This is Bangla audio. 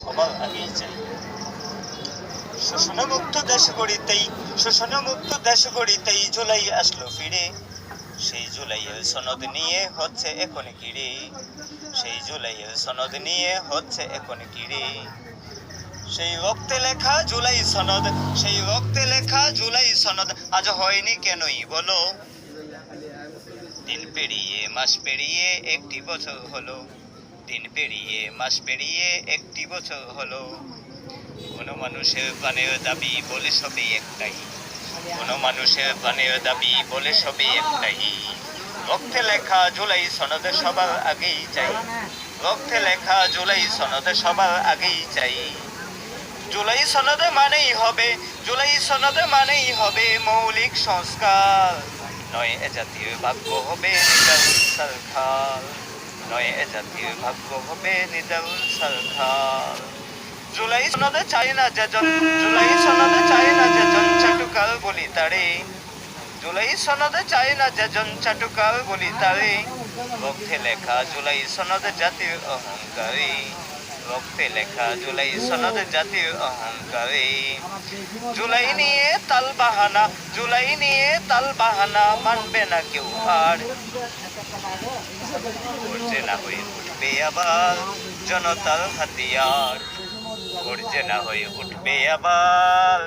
সবার আগেই চাই শোষণমুক্ত দেশ গড়িতেই জুলাই আসলো ফিরে। সেই জুলাইয়ের সনদ নিয়ে হচ্ছে এখন কিরে, সেই জুলাইয়ের সনদ নিয়ে হচ্ছে এখন কিরে। সেই রক্তে লেখা জুলাই সনদ, সেই রক্তে লেখা জুলাই সনদ আজ হয়নি কেনই বলো। দিন পেরিয়ে মাস পেরিয়ে একটি বছর হলো, দিন পেরিয়ে মাস পেরিয়ে একটি বছর হলো। কোন মানুষের প্রাণের দাবি বলে সবই একটাই, কোন মানুষের প্রাণের দাবি বলে সবই একটাই। রক্তে লেখা জুলাই সনদ সবার আগেই চাই, রক্তে লেখা জুলাই সনদ সবার আগেই চাই। জুলাই সনদ মানেই হবে, জুলাই সনদ মানেই হবে মৌলিক সংস্কার। নয় এ জাতির ভাগ্য হবে নিজাউল সরকার, নয় এ জাতির ভাগ্য হবে নিজাউল সরকার। জুলাই সনদে চাই না যেজন, জুলাই সনদে চাই না যেজন চাটুকার বলি তারে, জুলাই সনদে চাই না যেজন চাটুকার বলি তারে। রক্তে লেখা জুলাই সনদ জাতির অহংকারী, রক্তে লেখা জুলাই সনদ জাতির অহংকারী। জুলাই নিয়ে তাল বাহানা, জুলাই নিয়ে তাল বাহানা মানবে না কেউ আর। গর্জে না হয়ে উঠবে আবার জনতার হাতিয়ার, গর্জে না হয়ে উঠবে আবার